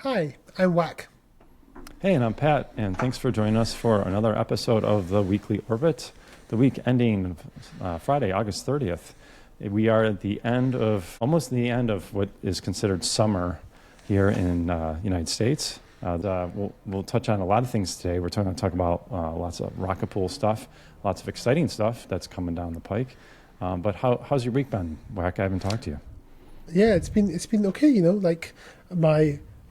Hi, I'm Whack. Hey, and I'm Pat, and thanks for joining us for another episode of the Weekly Orbit, the week ending Friday, August 30th. We are at the end of, almost the end of what is considered summer here in the United States. We'll touch on a lot of things today. We're going to talk about lots of rocket pool stuff, lots of exciting stuff that's coming down the pike. But how's your week been, Whack? I haven't talked to you. Yeah, it's been okay, like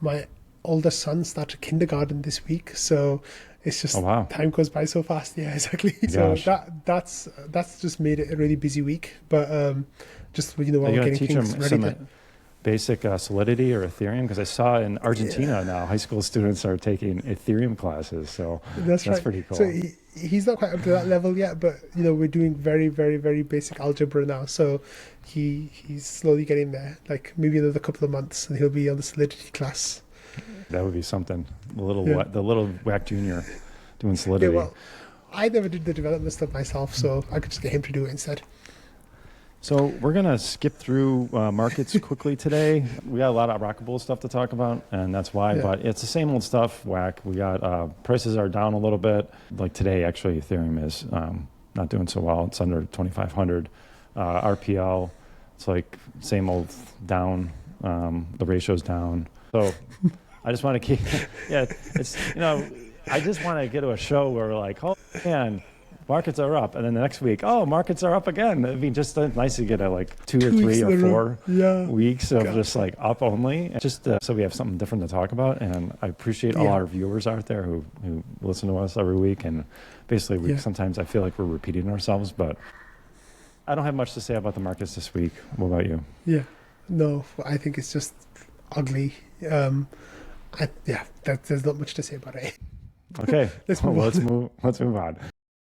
my oldest son started kindergarten this week, so it's Oh, just wow. time goes by so fast. Yeah, exactly. So Gosh. that's just made it a really busy week. But just Are while you we're going to getting teach things them ready. some basic Solidity or Ethereum? Because I saw in Argentina now high school students are taking Ethereum classes, so That's that's right. pretty So cool. he's not quite up to that level yet, but we're doing very, very, very basic algebra now. So he's slowly getting there. Like maybe another couple of months, and he'll be on the Solidity class. That would be something. Yeah. The little Whack Junior doing Yeah. Solidity. Well, I never did the development stuff myself, so I could just get him to do it instead. So we're gonna skip through markets quickly today. We got a lot of rockable stuff to talk about, and that's why. Yeah. But it's the same old stuff. Whack. We got prices are down a little bit. Like today, actually, Ethereum is not doing so well. It's under 2,500. RPL, it's like same old down. The ratio's down. So I just want to keep. Yeah, it's I just want to get to a show where we're like, oh man, markets are up, and then the next week, oh, markets are up again. It'd be just nice to get a like 2 weeks or in a row. four Yeah. weeks of God. just like up only, just so we have something different to talk about. And I appreciate all Yeah. our viewers out there who listen to us every week. And basically, Yeah. sometimes I feel like we're repeating ourselves, but I don't have much to say about the markets this week. What about you? Yeah. No, I think it's just ugly. There's not much to say about it. Okay, Let's move well, on. let's move on.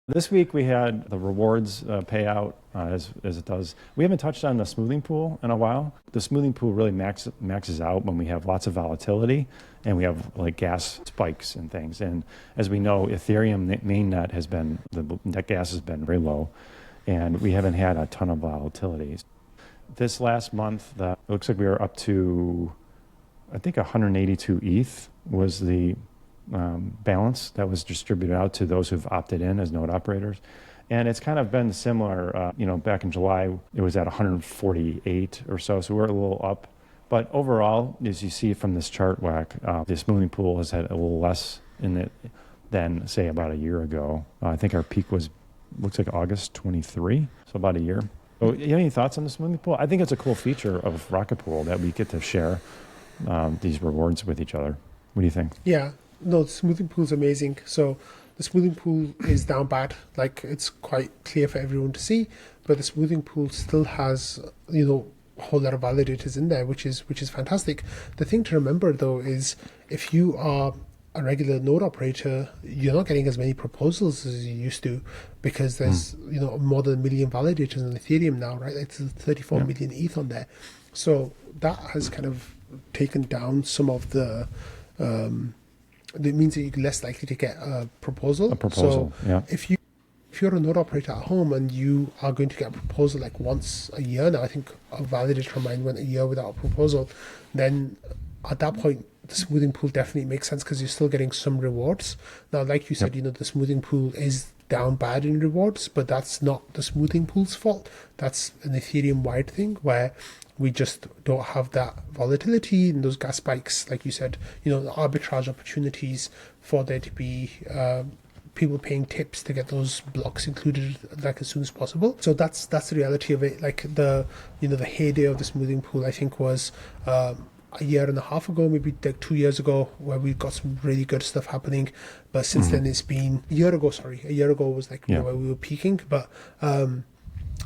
This week we had the rewards payout as it does. We haven't touched on the smoothing pool in a while. The smoothing pool really maxes out when we have lots of volatility and we have like gas spikes and things. And as we know, Ethereum mainnet the net gas has been very low, and we haven't had a ton of volatility. This last month, it looks like we were up to, I think 182 ETH was the balance that was distributed out to those who've opted in as node operators. And it's kind of been similar, back in July, it was at 148 or so we're a little up. But overall, as you see from this chart, Whack, the smoothing pool has had a little less in it than, say, about a year ago. I think our peak looks like August 23, so about a year. So, you have any thoughts on the smoothing pool? I think it's a cool feature of Rocket Pool that we get to share these rewards with each other. What do you think? Yeah. No, the smoothing pool is amazing. So the smoothing pool is down bad. Like it's quite clear for everyone to see, but the smoothing pool still has a whole lot of validators in there, which is fantastic. The thing to remember though is if you are a regular node operator, you're not getting as many proposals as you used to because there's more than 1 million validators on Ethereum now, right? It's 34 million ETH on there. So that has kind of taken down some of the it means that you're less likely to get a proposal. A proposal, So yeah. if you're a node operator at home and you are going to get a proposal like once a year now, I think a validator of mine went a year without a proposal, then at that point the smoothing pool definitely makes sense because you're still getting some rewards. Now, like you said, the smoothing pool is down bad in rewards, but that's not the smoothing pool's fault. That's an Ethereum wide thing where we just don't have that volatility and those gas spikes, like you said, the arbitrage opportunities for there to be people paying tips to get those blocks included like as soon as possible. So that's the reality of it. Like the heyday of the smoothing pool, I think, was a year and a half ago, maybe like 2 years ago, where we got some really good stuff happening. But since then, it's been a year ago was like where we were peaking. But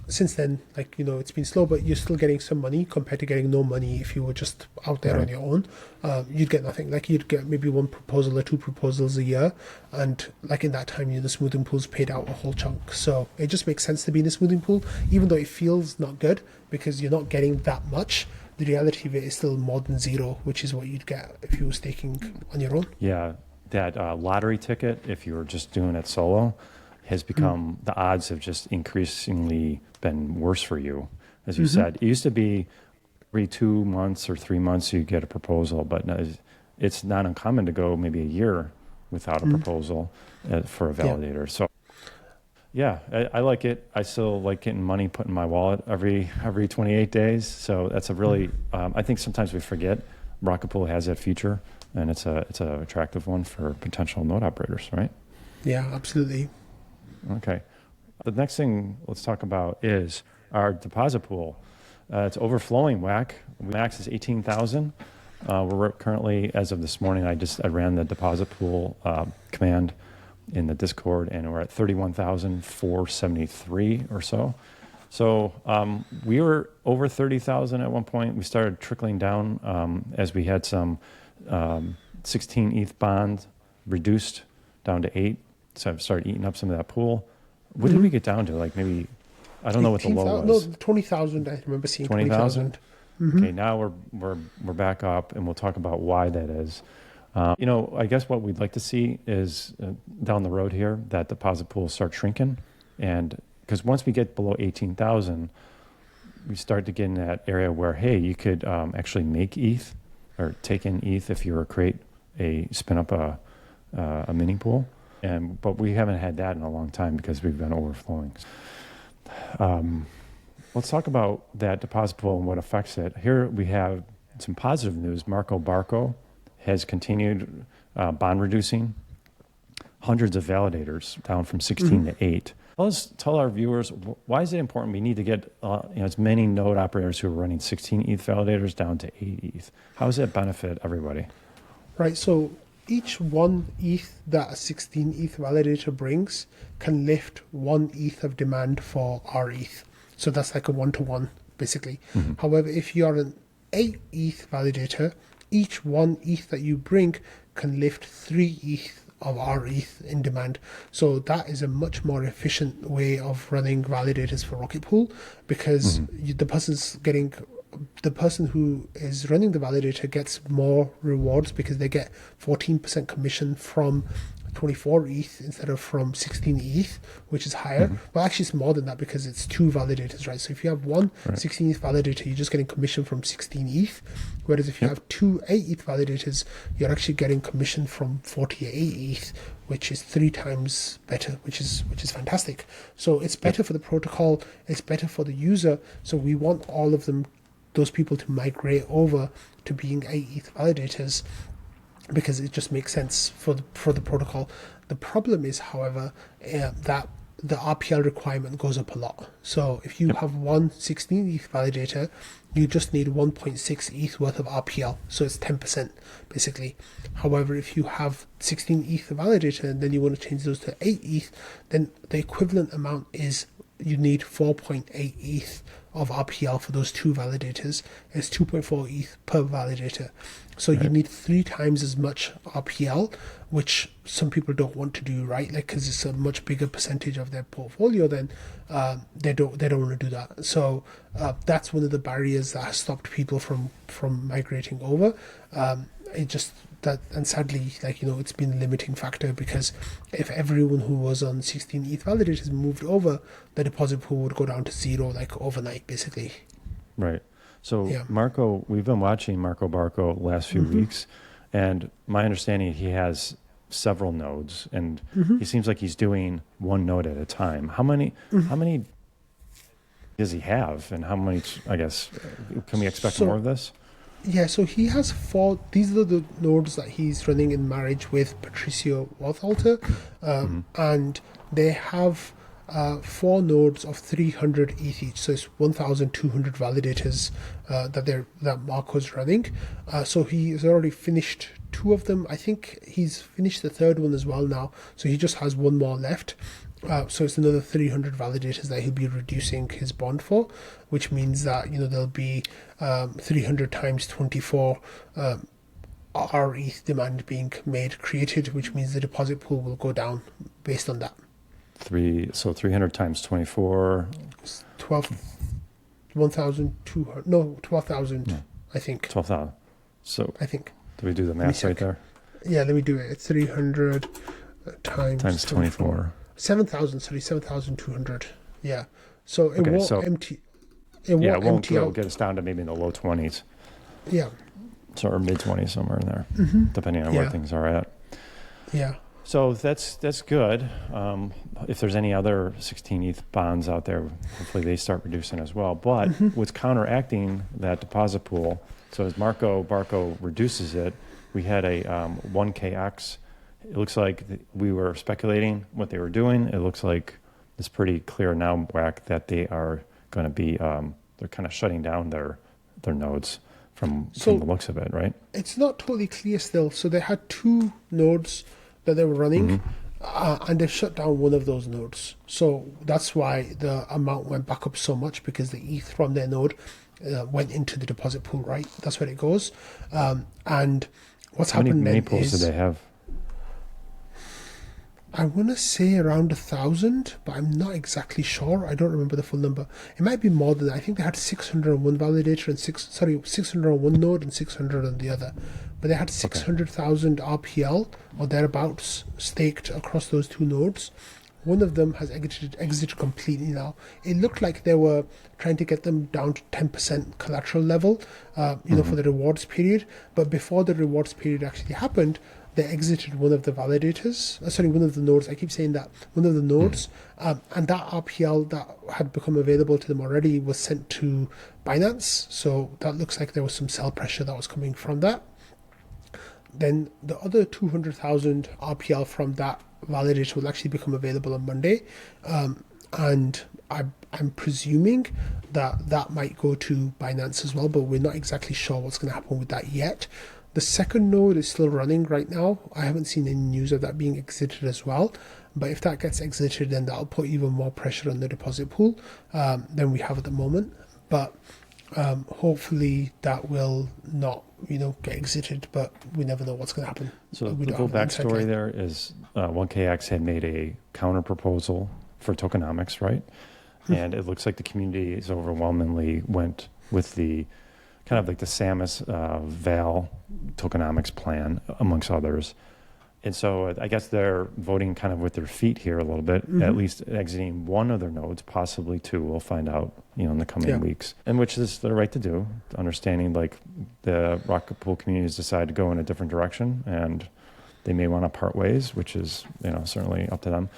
since then, it's been slow, but you're still getting some money compared to getting no money if you were just out there on your own. You'd get nothing. Like you'd get maybe one proposal or two proposals a year, and like in that time, the smoothing pool's paid out a whole chunk. So it just makes sense to be in a smoothing pool, even though it feels not good because you're not getting that much. The reality of it is still more than zero, which is what you'd get if you were staking on your own. Yeah, that lottery ticket, if you were just doing it solo, has become, the odds have just increasingly been worse for you. As you said, it used to be every 2 months or 3 months you get a proposal, but it's not uncommon to go maybe a year without a proposal for a validator. So yeah, I like it. I still like getting money put in my wallet every 28 days. So that's a really, I think sometimes we forget Rocket Pool has that feature, and it's a attractive one for potential node operators, right? Yeah, absolutely. Okay. The next thing let's talk about is our deposit pool. It's overflowing whack. Max is 18,000. We're currently, as of this morning, I ran the deposit pool command in the Discord, and we're at 31,473 or so. So we were over 30,000 at one point. We started trickling down as we had some 16 ETH bonds reduced down to 8. So I've started eating up some of that pool. What did we get down to? Like maybe, I don't know what the low was. No, 20,000. I remember seeing 20,000. Okay, now we're back up, and we'll talk about why that is. I guess what we'd like to see is down the road here that deposit pools start shrinking, and because once we get below 18,000, we start to get in that area where you could actually make ETH or take in ETH if you were spin up a mini pool, but we haven't had that in a long time because we've been overflowing. Let's talk about that deposit pool and what affects it. Here we have some positive news. Markobarko has continued bond reducing, hundreds of validators down from 16 to 8. Tell our viewers, why is it important we need to get as many node operators who are running 16 ETH validators down to 8 ETH? How does that benefit everybody? Right, so each 1 ETH that a 16 ETH validator brings can lift 1 ETH of demand for our ETH. So that's like a 1-to-1, basically. However, if you're an 8 ETH validator, each 1 ETH that you bring can lift 3 ETH of our ETH in demand. So that is a much more efficient way of running validators for Rocket Pool, because the person who is running the validator gets more rewards because they get 14% commission from 24 ETH instead of from 16 ETH, which is higher. Well, actually, it's more than that because it's 2 validators, right? So if you have one 16 ETH validator, you're just getting commission from 16 ETH. Whereas if you have 2 8 ETH validators, you're actually getting commission from 48 ETH, which is 3 times better, which is fantastic. So it's better for the protocol, it's better for the user. So we want all of those people to migrate over to being 8 ETH validators, because it just makes sense for the protocol. The problem is, however, that the RPL requirement goes up a lot. So if you have one 16 ETH validator, you just need 1.6 ETH worth of RPL. So it's 10% basically. However, if you have 16 ETH validator and then you want to change those to 8 ETH, then the equivalent amount is you need 4.8 ETH of RPL for those 2 validators. It's 2.4 ETH per validator. So you need 3 times as much RPL, which some people don't want to do, right? Like, because it's a much bigger percentage of their portfolio, then they don't want to do that. So that's one of the barriers that has stopped people from migrating over. And sadly, it's been a limiting factor, because if everyone who was on 16 ETH validators moved over, the deposit pool would go down to 0, overnight, basically. Right. So we've been watching Markobarko last few weeks, and my understanding, he has several nodes, and he seems like he's doing one node at a time. How many does he have, and how many, I guess, can we expect more of this? Yeah, so he has 4. These are the nodes that he's running in marriage with Patricio Walthalter, and they have 4 nodes of 300 ETH each. So it's 1,200 validators that Marco's running. So he has already finished 2 of them. I think he's finished the 3rd one as well now. So he just has 1 more left. So it's another 300 validators that he'll be reducing his bond for, which means that there'll be 300 times 24 our ETH demand being created, which means the deposit pool will go down based on that. 300 times 24. 1,200. No, 12,000. Yeah. I think 12,000. So I think. Do we do the math right there? Yeah, let me do it. It's 300 times 24. 7,000. Sorry, 7,200. Yeah. So it won't empty. It won't empty out. Get us down to maybe in the low 20s. Yeah. So or mid-20s, somewhere in there, depending on where things are at. Yeah. So that's good. If there's any other 16 ETH bonds out there, hopefully they start reducing as well. But what's counteracting that deposit pool, so as Markobarko reduces it, we had a 1kx. It looks like we were speculating what they were doing. It looks like it's pretty clear now, Whack, that they are going to be, they're kind of shutting down their nodes from the looks of it, right? It's not totally clear still. So they had 2 nodes that they were running, and they shut down one of those nodes. So that's why the amount went back up so much, because the ETH from their node went into the deposit pool, right? That's where it goes. And what's happened many then pools is, do they have? I want to say around 1,000, but I'm not exactly sure. I don't remember the full number. It might be more than that. I think they had 601 validator and 601 node and 600 on the other. But they had 600,000 RPL or thereabouts staked across those 2 nodes. One of them has exited completely now. It looked like they were trying to get them down to 10% collateral level, for the rewards period. But before the rewards period actually happened, they exited one of the validators, one of the nodes. I keep saying that, one of the nodes, and that RPL that had become available to them already was sent to Binance. So that looks like there was some sell pressure that was coming from that. Then the other 200,000 RPL from that validator will actually become available on Monday, and I'm presuming that might go to Binance as well, but we're not exactly sure what's going to happen with that yet. The second node is still running right now. I haven't seen any news of that being exited as well. But if that gets exited, then that'll put even more pressure on the deposit pool than we have at the moment. But hopefully that will not, get exited. But we never know what's going to happen. So the little backstory there is 1kx had made a counter proposal for tokenomics, right? And it looks like the community is overwhelmingly went with the kind of like the Samus Val tokenomics plan, amongst others. And so I guess they're voting kind of with their feet here a little bit, at least exiting one of their nodes, possibly 2. We'll find out, in the coming weeks, and which is their right to do, understanding like the Rocket Pool community has decided to go in a different direction, and they may want to part ways, which is, certainly up to them.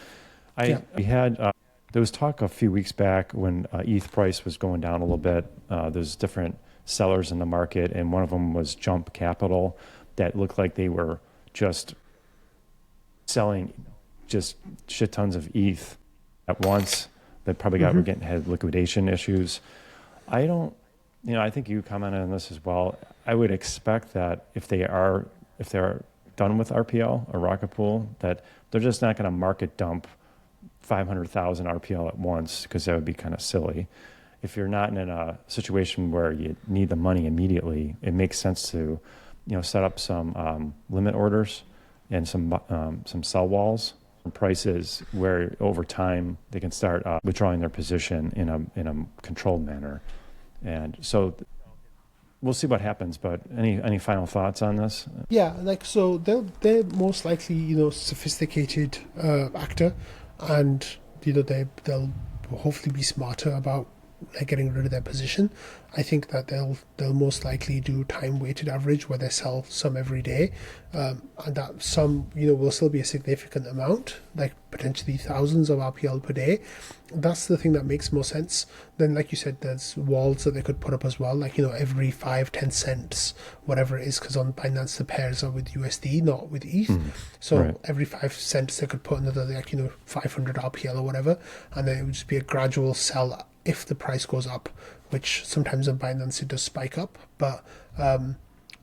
We had, there was talk a few weeks back when ETH price was going down a little bit. There's different sellers in the market, and one of them was Jump Capital, that looked like they were just selling just shit tons of ETH at once. They probably had liquidation issues. I think you commented on this as well. I would expect that if they're done with RPL or Rocket Pool, that they're just not going to market dump 500,000 RPL at once, because that would be kind of silly. If you're not in a situation where you need the money immediately, it makes sense to, set up some limit orders and some sell walls and prices where over time they can start withdrawing their position in a controlled manner. And so we'll see what happens. But any final thoughts on this? Yeah, so they're most likely sophisticated actor, and they'll hopefully be smarter about getting rid of their position. I think that they'll most likely do time weighted average, where they sell some every day, and that some will still be a significant amount, like potentially thousands of RPL per day. That's the thing that makes more sense. Then, like you said, there's walls that they could put up as well, like every 5-10 cents, whatever it is, because on Binance the pairs are with USD, not with ETH. So every 5 cents they could put another 500 RPL or whatever, and then it would just be a gradual sell if the price goes up, which sometimes on Binance it does spike up, but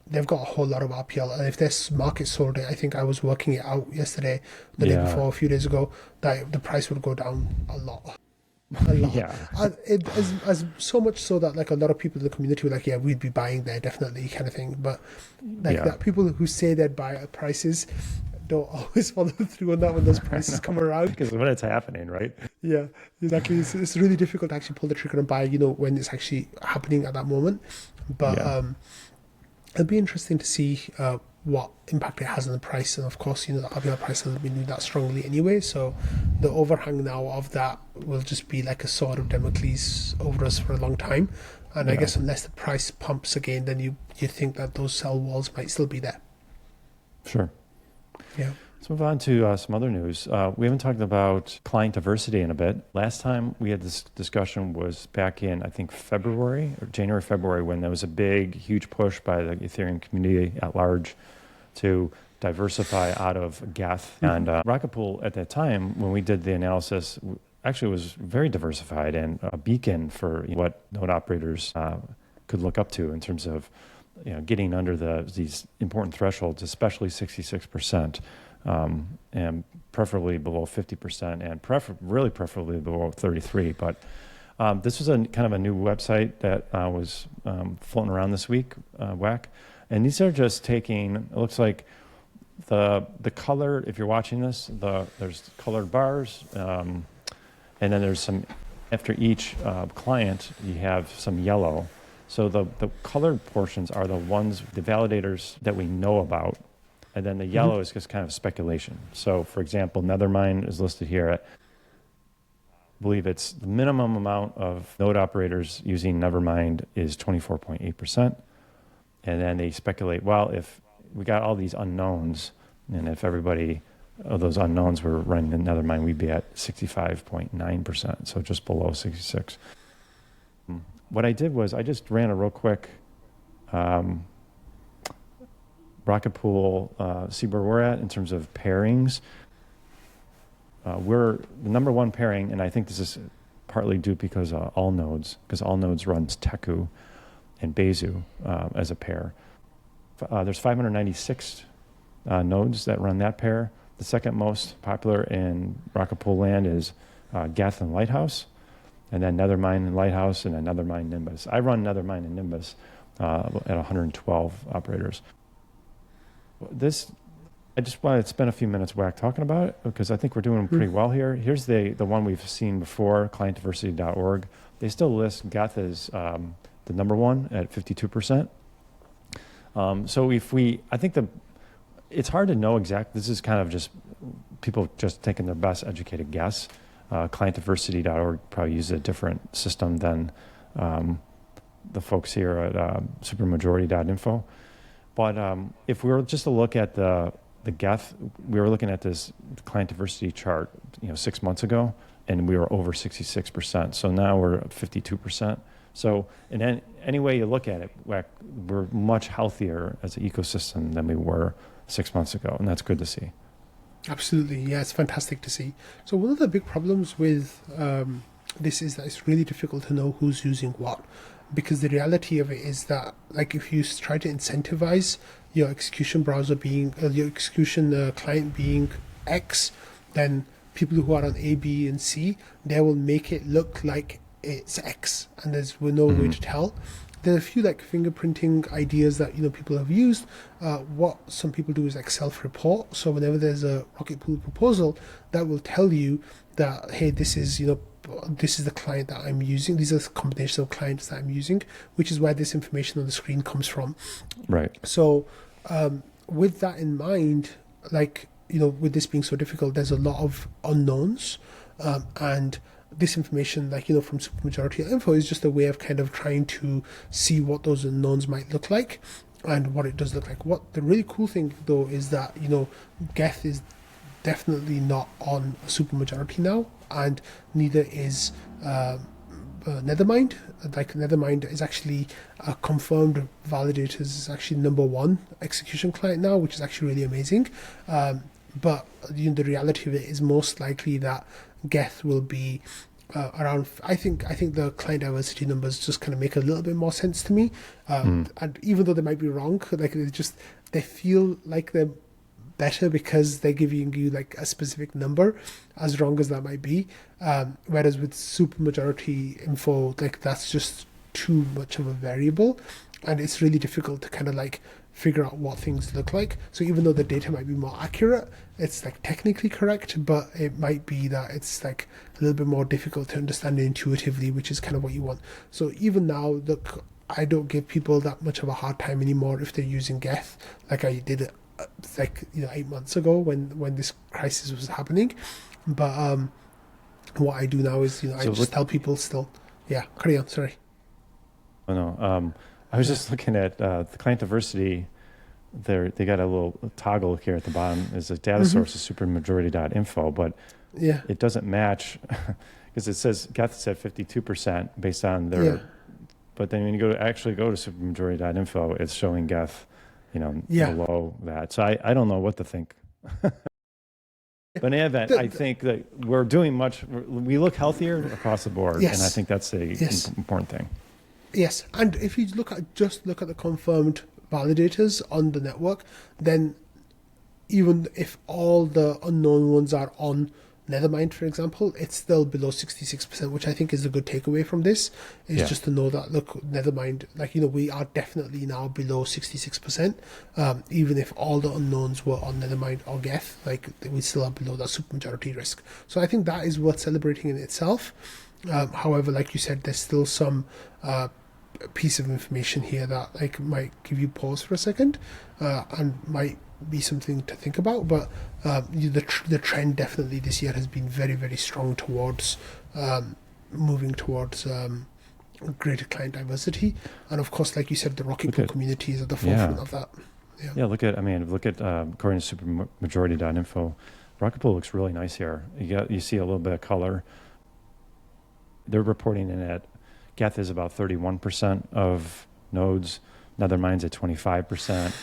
they've got a whole lot of RPL, and if this market sold it, I think I was working it out yesterday, the day before, a few days ago, that the price would go down a lot. Yeah. As so much so that a lot of people in the community were like, yeah, we'd be buying there definitely, kind of thing. But that people who say they'd buy at prices don't always follow through on that when those prices come around. Because when it's happening, right? Yeah, exactly. It's really difficult to actually pull the trigger and buy, when it's actually happening at that moment. But it'll be interesting to see what impact it has on the price. And of course, the RPL price hasn't been doing that strongly anyway. So the overhang now of that will just be like a sword of Damocles over us for a long time. And I Yeah. guess unless the price pumps again, then you think that those sell walls might still be there. Sure. Yeah. Let's move on to some other news. We haven't talked about client diversity in a bit. Last time we had this discussion was back in, I think, February or January, February, when there was a big, huge push by the Ethereum community at large to diversify out of Geth. And Rocket Pool at that time, when we did the analysis, actually was very diversified and a beacon for what node operators could look up to in terms of getting under these important thresholds, especially 66%. And preferably below 50%, and really preferably below 33. But this was a kind of a new website that was floating around this week, WAC, and these are just taking. It looks like the color. If you're watching this, there's colored bars, and then there's some. After each client, you have some yellow. So the colored portions are the ones, the validators that we know about. And then the yellow is just kind of speculation. So, for example, Nethermind is listed here at, I believe it's the minimum amount of node operators using Nevermind is 24.8%. And then they speculate, well, if we got all these unknowns, and if everybody of those unknowns were running in Nethermind, we'd be at 65.9%, so just below 66. What I did was I just ran a real quick Rocket Pool, see where we're at in terms of pairings. We're the number one pairing, and I think this is partly due because all nodes runs Teku and Bezu as a pair. There's 596 nodes that run that pair. The second most popular in Rocket Pool land is Geth and Lighthouse, and then Nethermind and Lighthouse, and then Nethermind Nimbus. I run Nethermind and Nimbus at 112 operators. I just wanted to spend a few minutes, WAC, talking about it because I think we're doing pretty well here. Here's the one we've seen before, clientdiversity.org. They still list Geth as the number one at 52%. So I think it's hard to know exactly. This is kind of just people just taking their best educated guess. Clientdiversity.org probably uses a different system than the folks here at supermajority.info. But if we were just to look at the Geth, we were looking at this client diversity chart, 6 months ago, and we were over 66%. So now we're at 52%. So in any way you look at it, we're much healthier as an ecosystem than we were 6 months ago, and that's good to see. Absolutely, yeah, it's fantastic to see. So one of the big problems with this is that it's really difficult to know who's using what, because the reality of it is that, like, if you try to incentivize your execution browser being your execution client being X, then people who are on A, B, and C, they will make it look like it's X, and there's no way to tell. There are a few like fingerprinting ideas that people have used. What some people do is like self-report. So whenever there's a Rocket Pool proposal, that will tell you that, hey, this is the client that I'm using. These are the combination of clients that I'm using, which is where this information on the screen comes from. Right. So with that in mind, with this being so difficult, there's a lot of unknowns, and this information, from Supermajority info, is just a way of kind of trying to see what those unknowns might look like and what it does look like. What the really cool thing though is that Geth is definitely not on Supermajority now, and neither is Nethermind. Nethermind is actually a confirmed validator. Is actually number one execution client now, which is actually really amazing. But the reality of it is most likely that Geth will be around. I think the client diversity numbers just kind of make a little bit more sense to me. And even though they might be wrong, they feel like they're better because they're giving you like a specific number, as wrong as that might be. Whereas with Supermajority info, that's just too much of a variable, and it's really difficult to kind of figure out what things look like. So even though the data might be more accurate, it's technically correct, but it might be that it's a little bit more difficult to understand intuitively, which is kind of what you want. So even now, look, I don't give people that much of a hard time anymore if they're using Geth, like I did 8 months ago when this crisis was happening. But what I do now is I just tell people still, yeah, carry on, sorry. I I was just looking at the client diversity. They got a little toggle here at the bottom. Is the data source is supermajority.info, but it doesn't match because it says Geth is at 52% based on their. But then when you actually go to supermajority.info, it's showing Geth, below that. So I don't know what to think. But in any event, I think that we're doing we look healthier across the board, and I think that's the important thing. Yes, and if you look at the confirmed validators on the network, then even if all the unknown ones are on Nethermind, for example, it's still below 66%, which I think is a good takeaway from this, is just to know that, look, Nethermind, we are definitely now below 66%, even if all the unknowns were on Nethermind or Geth, we still are below that supermajority risk. So I think that is worth celebrating in itself. However, like you said, there's still some piece of information here that might give you pause for a second, and might be something to think about, but the trend definitely this year has been very, very strong towards moving towards greater client diversity, and of course, like you said, the Rocket Pool community is at the forefront of that. Look at according to supermajority.info, Rocket Pool looks really nice here. You see a little bit of color. They're reporting in at Geth is about 31% of nodes, Nethermind's at 25%.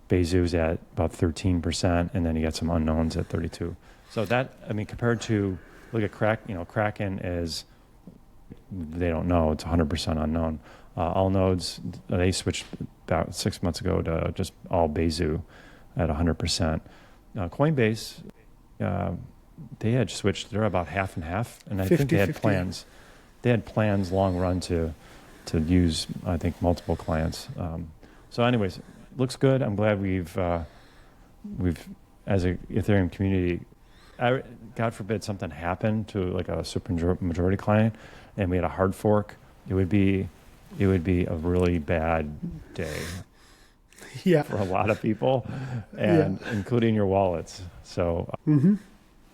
Bezu's at about 13%, and then you got some unknowns at 32%. So that, compared to, look at Kraken is, they don't know, it's 100% unknown. All nodes, they switched about 6 months ago to just all Bezu at 100%. Coinbase, they had switched, they're about half and half, and I think they had plans. They had plans long run to use, I think, multiple clients. So anyways, looks good. I'm glad we've as a Ethereum community, God forbid something happened to like a super majority client and we had a hard fork, it would be a really bad day for a lot of people, and including your wallets. So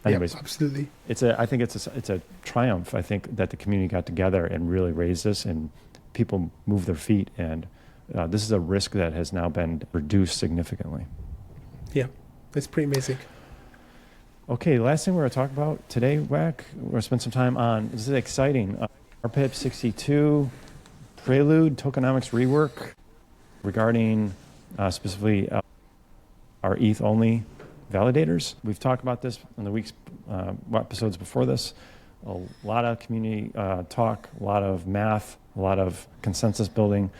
anyways, absolutely. I think it's a triumph. I think that the community got together and really raised this, and people moved their feet, and this is a risk that has now been reduced significantly. Yeah, it's pretty amazing. Okay, last thing we're going to talk about today, WAC, we're going to spend some time on, this is exciting, RPIP-62 Prelude tokenomics rework regarding specifically our ETH-only validators. We've talked about this in the week's episodes before this. A lot of community talk, a lot of math, a lot of consensus building.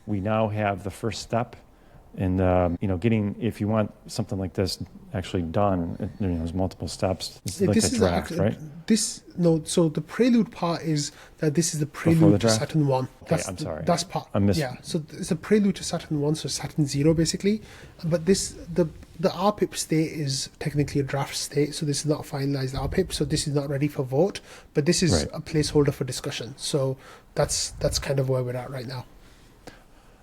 We now have the first step in getting, if you want something like this actually done, there's multiple steps. This is like a draft, right? So the prelude part is that this is the prelude to Saturn 1. Okay, I'm sorry. That's part. So it's a prelude to Saturn 1, so Saturn 0 basically. But the RPIP state is technically a draft state, so this is not a finalized RPIP, so this is not ready for vote, but this is a placeholder for discussion. So that's kind of where we're at right now.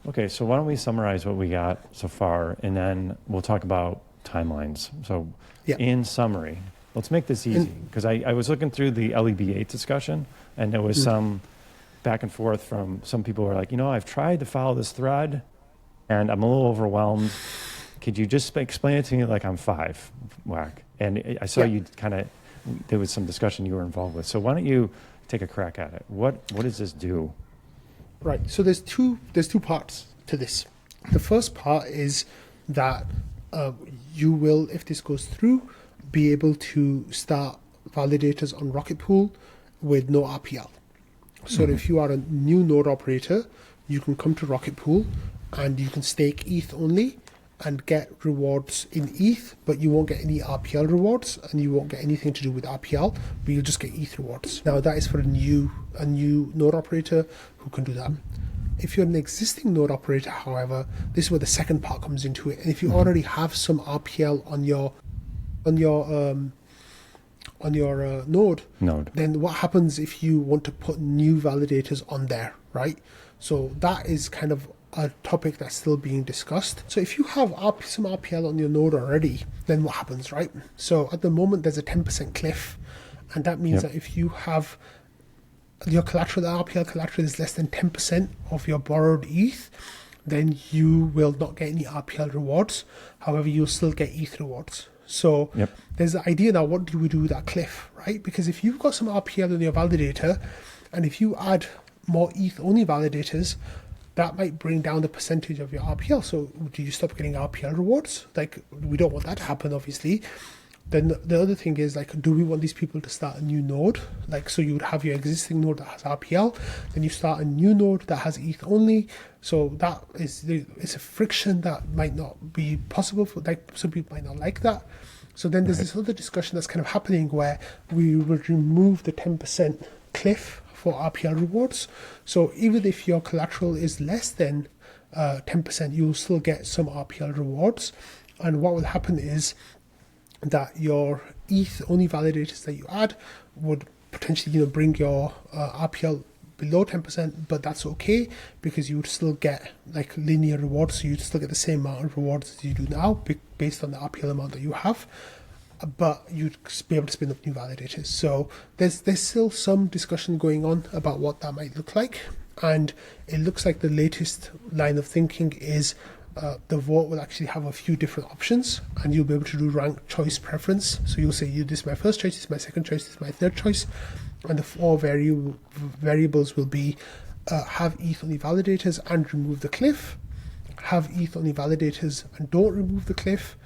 Okay, so why don't we summarize what we got so far, and then we'll talk about timelines. So in summary, let's make this easy, because I was looking through the LEB8 discussion, and there was some back and forth from some people who are like, I've tried to follow this thread, and I'm a little overwhelmed. Could you just explain it to me like I'm 5, Whack? And I saw you there was some discussion you were involved with. So why don't you take a crack at it? What does this do? Right. So there's two parts to this. The first part is that you will, if this goes through, be able to start validators on Rocket Pool with no RPL. So if you are a new node operator, you can come to Rocket Pool and you can stake ETH only and get rewards in ETH, but you won't get any RPL rewards, and you won't get anything to do with RPL, but you'll just get ETH rewards. Now that is for a new node operator who can do that. If you're an existing node operator, however, this is where the second part comes into it. And if you already have some RPL on your node, then what happens if you want to put new validators on there, right? So that is kind of a topic that's still being discussed. So if you have some RPL on your node already, then what happens, right? So at the moment there's a 10% cliff, and that means that if you have your collateral, RPL collateral is less than 10% of your borrowed ETH, then you will not get any RPL rewards. However, you'll still get ETH rewards. So there's the idea now, what do we do with that cliff, right? Because if you've got some RPL in your validator, and if you add more ETH only validators, that might bring down the percentage of your RPL. So do you stop getting RPL rewards? Like, we don't want that to happen, obviously. Then the other thing is, like, do we want these people to start a new node? Like, so you would have your existing node that has RPL, then you start a new node that has ETH only. So that it's a friction that might not be possible for, like, some people might not like that. So then there's this other discussion that's kind of happening where we would remove the 10% cliff for RPL rewards. So even if your collateral is less than 10%, you'll still get some RPL rewards. And what will happen is that your ETH only validators that you add would potentially, bring your RPL below 10%, but that's okay because you would still get like linear rewards. So you'd still get the same amount of rewards as you do now based on the RPL amount that you have, but you'd be able to spin up new validators. So there's still some discussion going on about what that might look like. And it looks like the latest line of thinking is the vote will actually have a few different options, and you'll be able to do ranked choice preference. So you'll say, this is my first choice, this is my second choice, this is my third choice. And the four variables will be have ETH only validators and remove the cliff, have ETH only validators and don't remove the cliff,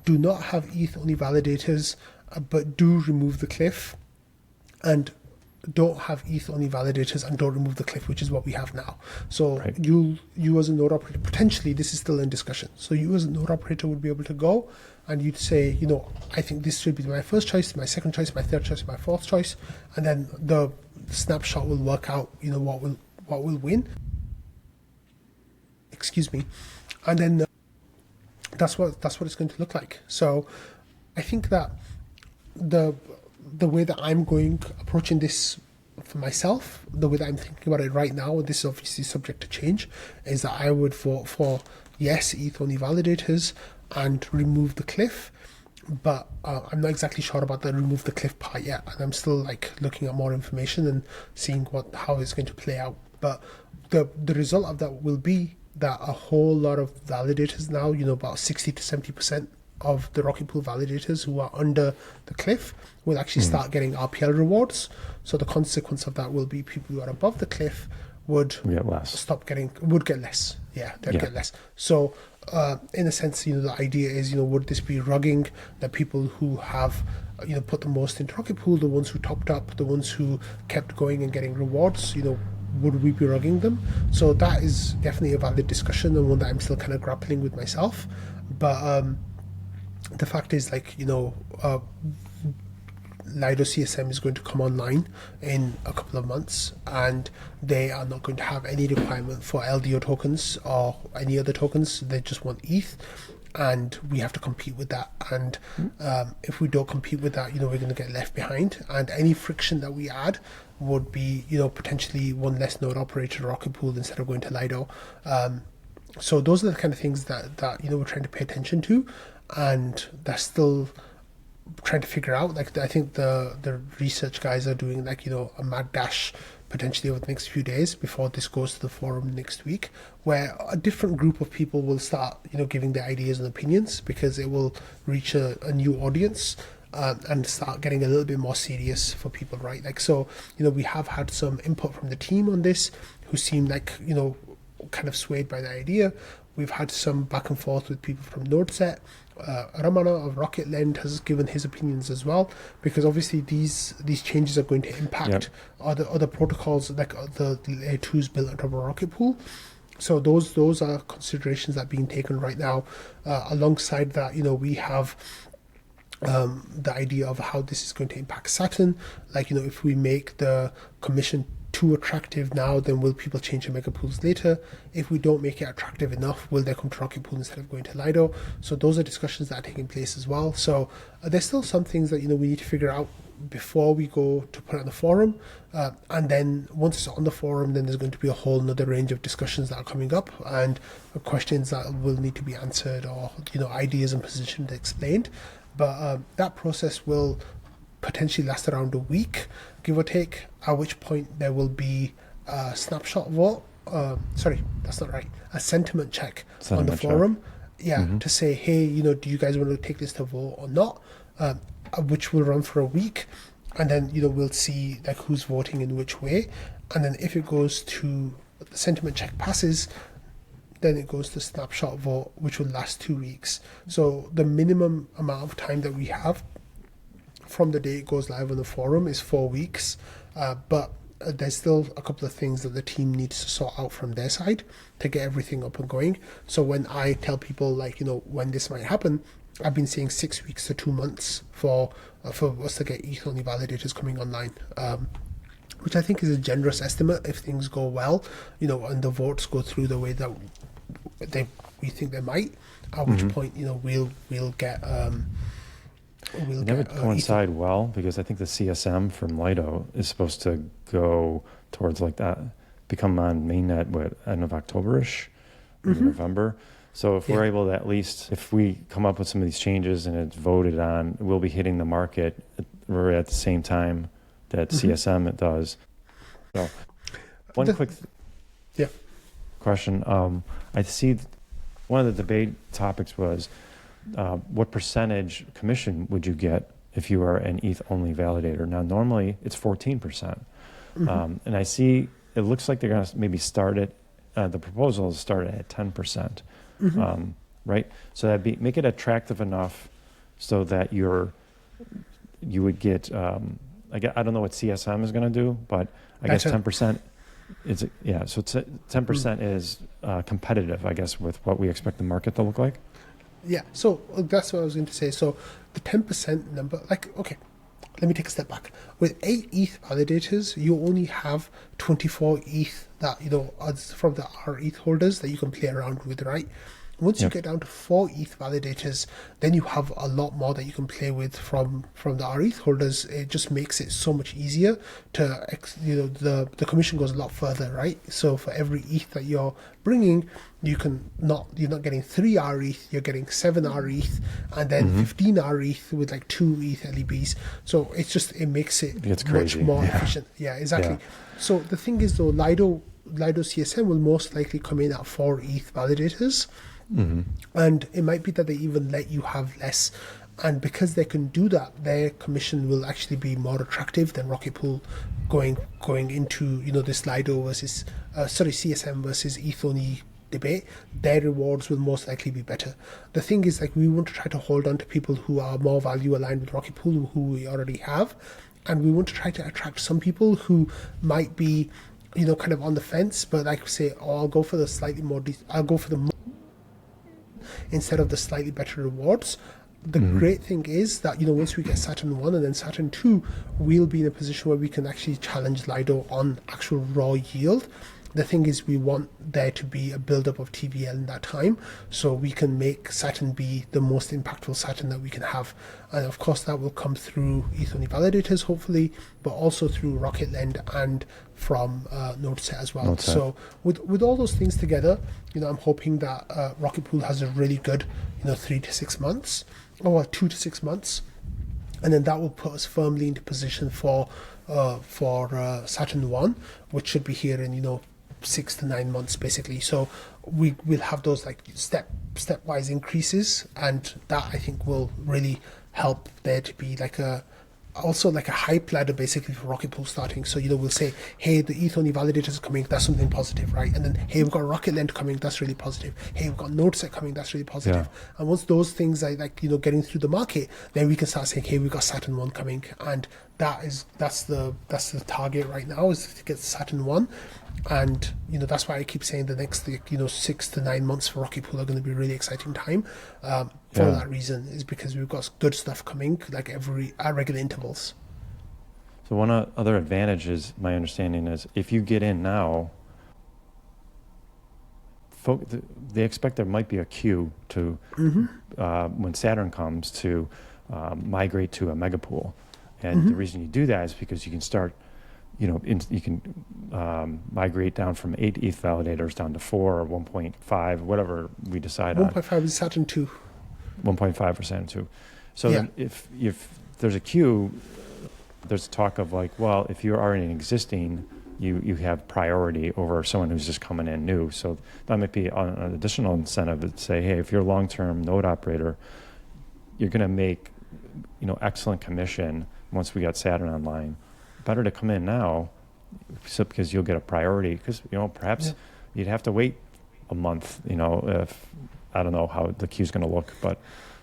do not have ETH only validators but do remove the cliff, and don't have ETH only validators and don't remove the cliff, which is what we have now. So you as a node operator, potentially this is still in discussion. So you as a node operator would be able to go and you'd say, I think this should be my first choice, my second choice, my third choice, my fourth choice, and then the snapshot will work out, what will win. Excuse me, and then that's what it's going to look like. So I think that the way that I'm approaching this for myself, the way that I'm thinking about it right now, this is obviously subject to change, is that I would vote for yes, ETH only validators and remove the cliff. But I'm not exactly sure about the remove the cliff part yet, and I'm still looking at more information and seeing how it's going to play out. But the result of that will be that a whole lot of validators now, about 60 to 70% of the Rocket Pool validators who are under the cliff will actually start getting RPL rewards. So the consequence of that will be people who are above the cliff would get less. Get less. So in a sense, the idea is, would this be rugging the people who have, put the most into Rocket Pool, the ones who topped up, the ones who kept going and getting rewards, would we be rugging them? So that is definitely a valid discussion and one that I'm still kind of grappling with myself. But the fact is, Lido CSM is going to come online in a couple of months, and they are not going to have any requirement for LDO tokens or any other tokens. They just want ETH, and we have to compete with that. And if we don't compete with that, we're going to get left behind. And any friction that we add would be, potentially one less node operator Rocket Pool instead of going to Lido. So those are the kind of things that we're trying to pay attention to, and they're still trying to figure out. I think the research guys are doing a mad dash potentially over the next few days before this goes to the forum next week, where a different group of people will start giving their ideas and opinions, because it will reach a new audience and start getting a little bit more serious for people, right? We have had some input from the team on this who seem kind of swayed by the idea. We've had some back and forth with people from NodeSet. Ramana of Rocket Lend has given his opinions as well, because obviously these changes are going to impact other protocols, like the layer 2s built on top of Rocket Pool. So those are considerations that are being taken right now. Alongside that, we have the idea of how this is going to impact Saturn. If we make the commission too attractive now, then will people change their mega pools later? If we don't make it attractive enough, will they come to Rocket Pool instead of going to Lido? So those are discussions that are taking place as well. So there's still some things that we need to figure out before we go to put it on the forum, and then once it's on the forum, then there's going to be a whole another range of discussions that are coming up and questions that will need to be answered, or ideas and positions explained. But that process will potentially last around a week, give or take, at which point there will be a snapshot vote. Sorry, that's not right. A sentiment check on the forum. To say, hey, do you guys want to take this to vote or not? Which will run for a week. And then, we'll see like who's voting in which way. And then if it goes to the sentiment check passes, then it goes to snapshot vote, which will last 2 weeks. So the minimum amount of time that we have from the day it goes live on the forum is 4 weeks. But there's still a couple of things that the team needs to sort out from their side to get everything up and going. So when I tell people when this might happen, I've been saying 6 weeks to 2 months for us to get ETH-only validators coming online, which I think is a generous estimate if things go well, and the votes go through the way that we think they might. At which point, we'll get. That would coincide well, because I think the CSM from Lido is supposed to go towards like that, become on mainnet end of October-ish, November. So if we're able to, at least if we come up with some of these changes and it's voted on, we'll be hitting the market at the same time that CSM it does. So quick question. I see one of the debate topics was, what percentage commission would you get if you are an ETH-only validator? Now, normally it's 14%. And I see it looks like they're going to maybe start it, the proposal is started at 10%. Right? So make it attractive enough so that you would get, I don't know what CSM is going to do, but I guess 10% is, so 10% is competitive, I guess, with what we expect the market to look like. Yeah, so that's what I was going to say. So the 10% number, okay, let me take a step back. With 8 ETH validators, you only have 24 ETH that, from the RETH holders that you can play around with, right? Once you get down to 4 ETH validators, then you have a lot more that you can play with from the RETH holders. It just makes it so much easier to, the commission goes a lot further, right? So for every ETH that you're bringing, you're not getting 3 RETH, you're getting 7 RETH, and then 15 RETH with like 2 ETH LEBs. So it makes it much more efficient. Yeah, exactly. Yeah. So the thing is though, Lido CSM will most likely come in at 4 ETH validators. And it might be that they even let you have less, and because they can do that, their commission will actually be more attractive than Rocket Pool going into this Lido versus CSM versus ETH-only debate. Their rewards will most likely be better. The thing is, we want to try to hold on to people who are more value aligned with Rocket Pool, who we already have, and we want to try to attract some people who might be kind of on the fence, but say, I'll go for the slightly more instead of the slightly better rewards. The great thing is that once we get Saturn 1 and then Saturn 2, we'll be in a position where we can actually challenge Lido on actual raw yield. The thing is, we want there to be a build-up of TVL in that time, so we can make Saturn be the most impactful Saturn that we can have. And of course, that will come through ETH-only validators, hopefully, but also through Rocket Lend and from NodeSet as well. So with all those things together, I'm hoping that Rocket Pool has a really good 3 to 6 months, or 2 to 6 months, and then that will put us firmly into position for Saturn 1, which should be here in 6 to 9 months basically. So we will have those stepwise increases, and that I think will really help there to be a hype ladder basically for Rocket Pool starting. So we'll say, hey, the ETH-only validators are coming, that's something positive, right? And then, hey, we've got Rocket Lend coming, that's really positive. Hey, we've got NodeSet coming, that's really positive. And once those things are getting through the market, then we can start saying, hey, we've got Saturn 1 coming, and that's the target right now, is to get Saturn 1. And that's why I keep saying the next 6 to 9 months for Rocket Pool are going to be a really exciting time. For that reason, is because we've got good stuff coming at regular intervals. So one other advantage is, my understanding is, if you get in now, they expect there might be a queue to when Saturn comes to migrate to a mega pool. And the reason you do that is because you can start, you can migrate down from 8 ETH validators down to 4 or 1.5, whatever we decide 1.5 is Saturn 2. 1.5 for Saturn 2. So then if there's a queue, there's talk of like, well, if you're already an existing, you have priority over someone who's just coming in new. So that might be an additional incentive to say, hey, if you're a long-term node operator, you're going to make, excellent commission once we got Saturn online. Better to come in now, because you'll get a priority. Because perhaps you'd have to wait a month. If I don't know how the queue's going to look, but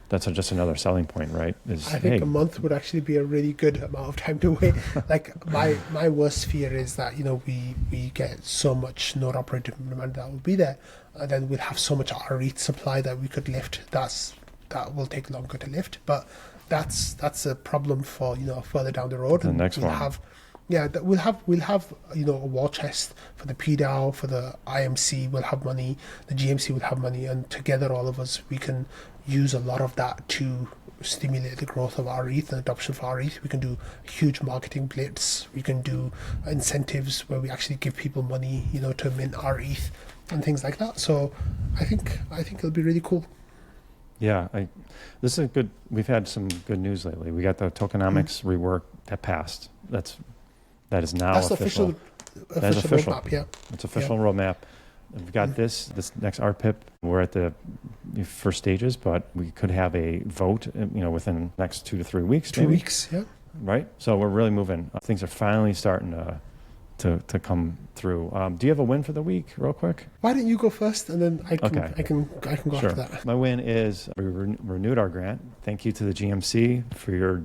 that's just another selling point, right? I think a month would actually be a really good amount of time to wait. Like my worst fear is that we get so much node operator demand that will be there, and then we'll have so much REIT supply that we could lift. That will take longer to lift, but that's a problem for further down the road. The next we'll one. We'll have a war chest for the PDAO, for the IMC. We'll have money. The GMC will have money, and together all of us we can use a lot of that to stimulate the growth of our ETH and adoption for our ETH. We can do huge marketing blitz. We can do incentives where we actually give people money, to mint our ETH and things like that. So I think it'll be really cool. Yeah, this is good. We've had some good news lately. We got the tokenomics rework that passed. That is now official. That's official. Roadmap, yeah. It's official roadmap. We've got this next RPIP. We're at the first stages, but we could have a vote, within the next 2 to 3 weeks. 2 weeks, yeah. Right. So we're really moving. Things are finally starting to come through. Do you have a win for the week, real quick? Why don't you go first, and then I can go Sure. after that. My win is we renewed our grant. Thank you to the GMC for your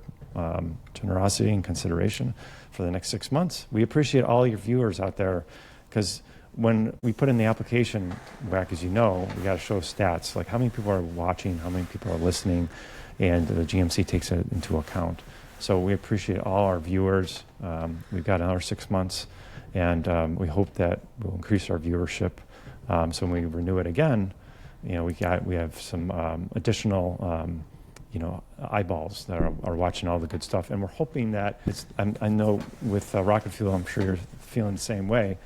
generosity and consideration for the next 6 months. We appreciate all your viewers out there, because when we put in the application, Wack, as you know, we got to show stats, like how many people are watching, how many people are listening, and the GMC takes it into account. So we appreciate all our viewers. We've got another 6 months, and we hope that we'll increase our viewership. So when we renew it again, we have some additional eyeballs that are watching all the good stuff, and we're hoping that I know with Rocket Fuel, I'm sure you're feeling the same way.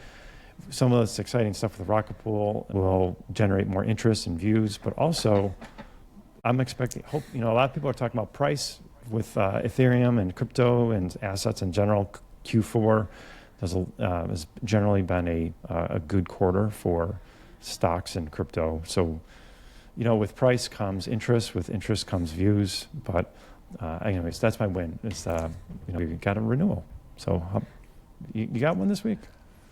Some of this exciting stuff with Rocket Pool will generate more interest and views, but also I'm expecting, a lot of people are talking about price with Ethereum and crypto and assets in general. Q4 has generally been a good quarter for stocks and crypto. So, with price comes interest, with interest comes views. But anyways, that's my win. It's we got a renewal. So you got one this week?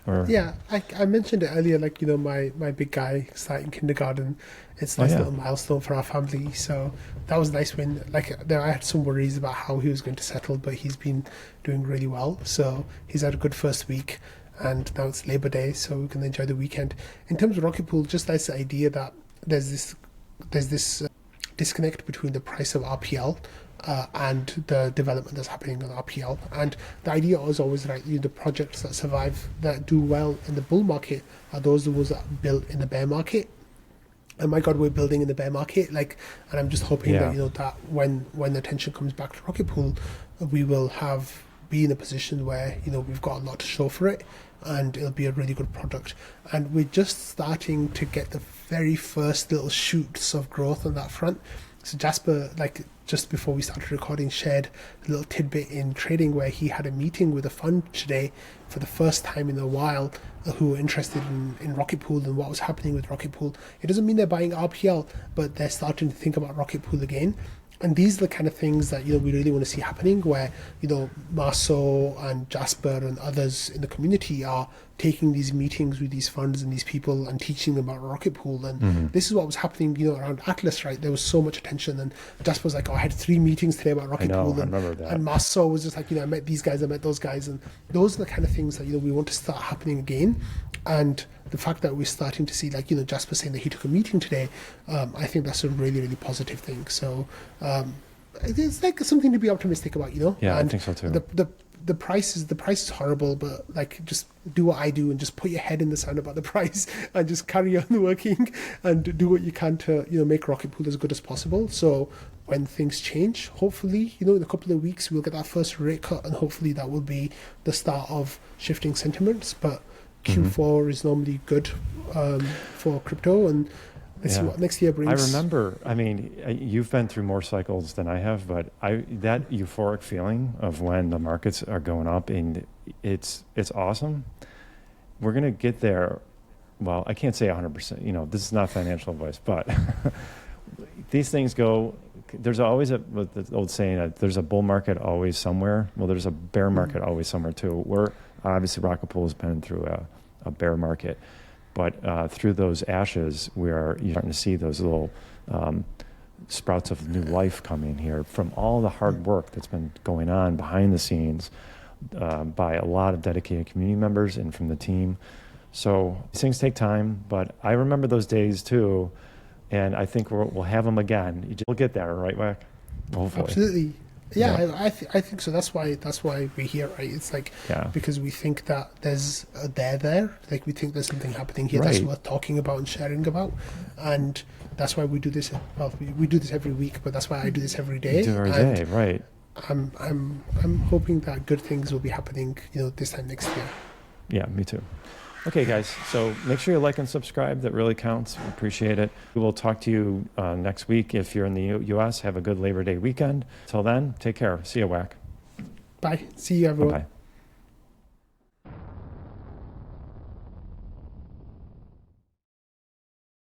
Or? Yeah, I mentioned it earlier, my big guy starting kindergarten. It's a nice little milestone for our family. So that was a nice win. I had some worries about how he was going to settle, but he's been doing really well. So he's had a good first week, and now it's Labor Day, so we can enjoy the weekend. In terms of Rocket Pool, just nice idea that there's this disconnect between the price of RPL and the development that's happening on RPL. And the idea is always the projects that survive, that do well in the bull market, are those that are built in the bear market. And my God, we're building in the bear market. And I'm just hoping that that when the attention comes back to Rocket Pool, we will be in a position where we've got a lot to show for it, and it'll be a really good product. And we're just starting to get the very first little shoots of growth on that front. So Jasper, just before we started recording, shared a little tidbit in trading where he had a meeting with a fund today for the first time in a while who were interested in Rocket Pool and what was happening with Rocket Pool. It doesn't mean they're buying RPL, but they're starting to think about Rocket Pool again. And these are the kind of things that we really want to see happening, where Marso and Jasper and others in the community are taking these meetings with these funds and these people and teaching them about Rocket Pool. And this is what was happening around Atlas, right? There was so much attention, and Jasper was like, I had 3 meetings today about Rocket Pool. I remember that. And Marso was just like, I met these guys, I met those guys, and those are the kind of things that we want to start happening again. And the fact that we're starting to see, Jasper saying that he took a meeting today, I think that's a really, really positive thing. So it's something to be optimistic about, Yeah, and I think so too. The price is horrible, but just do what I do and just put your head in the sand about the price and just carry on working and do what you can to make Rocket Pool as good as possible. So when things change, hopefully in a couple of weeks we'll get that first rate cut, and hopefully that will be the start of shifting sentiments. But Q4 is normally good for crypto, and Let's see what next year brings. I remember, I mean, you've been through more cycles than I have, but that euphoric feeling of when the markets are going up, and it's awesome. We're going to get there. Well, I can't say 100%, you know, this is not financial advice, but these things go, there's always the old saying, there's a bull market always somewhere. Well, there's a bear market always somewhere too. Obviously Rockapole has been through a bear market. But through those ashes, you're starting to see those little sprouts of new life coming here from all the hard work that's been going on behind the scenes by a lot of dedicated community members and from the team. So these things take time, but I remember those days too, and I think we'll have them again. We'll get there, right, Wack? Hopefully. Absolutely. Yeah, I think so. That's why we're here, right? It's like because we think that there's a there. Like we think there's something happening here that's worth talking about and sharing about, and that's why we do this. Well, we do this every week, but that's why I do this every day. You do every day, right? I'm hoping that good things will be happening, you know, this time next year. Yeah, me too. Okay, guys, so make sure you like and subscribe. That really counts. We appreciate it. We will talk to you next week. If you're in the U.S., have a good Labor Day weekend. Till then, take care. See you, Wack. Bye. See you, everyone. Bye-bye.